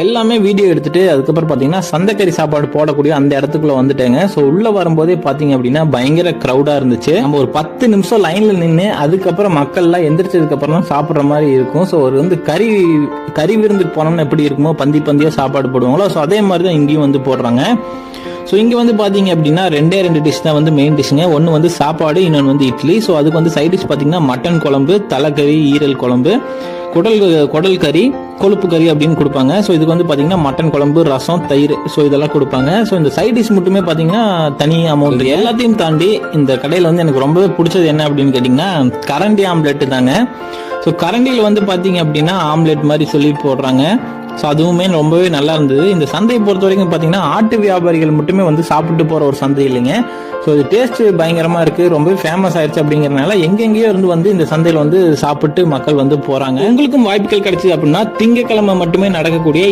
எல்லாமே வீடியோ எடுத்துட்டு அதுக்கப்புறம் பார்த்தீங்கன்னா சந்தைக்கறி சாப்பாடு போடக்கூடிய அந்த இடத்துக்குள்ள வந்துட்டேங்க. ஸோ உள்ள வரும்போதே பார்த்தீங்க அப்படின்னா பயங்கர க்ரௌடா இருந்துச்சு. நம்ம ஒரு 10 நிமிஷம் லைன்ல நின்று அதுக்கப்புறம் மக்கள்லாம் எந்திரிச்சதுக்கு அப்புறம் தான் சாப்பிட்ற மாதிரி இருக்கும். ஸோ ஒரு வந்து கறி விருந்துக்கு போனோம்னா எப்படி இருக்குமோ பந்தியா சாப்பாடு போடுவாங்களோ, ஸோ அதே மாதிரி தான் இங்கேயும் வந்து போடுறாங்க. ஸோ இங்கே வந்து பார்த்தீங்க அப்படின்னா 2 டிஷ் தான் வந்து மெயின் டிஷ்ஷுங்க. ஒன்று வந்து சாப்பாடு, இன்னொன்று வந்து இட்லி. ஸோ அதுக்கு வந்து சைட் டிஷ் பார்த்தீங்கன்னா மட்டன் குழம்பு, தலைக்கறி, ஈரல் குழம்பு, குடல் கறி, கொழுப்பு கறி அப்படின்னு கொடுப்பாங்க. ஸோ இதுக்கு வந்து பார்த்தீங்கன்னா மட்டன் குழம்பு, ரசம், தயிர், ஸோ இதெல்லாம் கொடுப்பாங்க. ஸோ இந்த சைட் டிஷ் மட்டுமே பார்த்தீங்கன்னா தனி அமௌண்ட். எல்லாத்தையும் தாண்டி இந்த கடையில் வந்து எனக்கு ரொம்பவே பிடிச்சது என்ன அப்படின்னு கேட்டிங்கன்னா கரண்டி ஆம்லெட்டு தாங்க. ஸோ கரண்டியில் வந்து பார்த்தீங்க அப்படின்னா ஆம்லெட் மாதிரி சொல்லி போடுறாங்க. ஸோ அதுவுமே ரொம்பவே நல்லா இருந்தது. இந்த சந்தையை பொறுத்த வரைக்கும் பார்த்தீங்கன்னா ஆட்டு வியாபாரிகள் மட்டுமே வந்து சாப்பிட்டு போகிற ஒரு சந்தை இல்லைங்க. ஸோ இது டேஸ்ட் பயங்கரமாக இருக்குது, ரொம்பவே ஃபேமஸ் ஆயிடுச்சு. அப்படிங்கிறதுனால எங்கெங்கேயோ வந்து இந்த சந்தையில் வந்து சாப்பிட்டு மக்கள் வந்து போகிறாங்க. உங்களுக்கும் வாய்ப்புகள் கிடைச்சி அப்படின்னா திங்கக்கிழமை மட்டுமே நடக்கக்கூடிய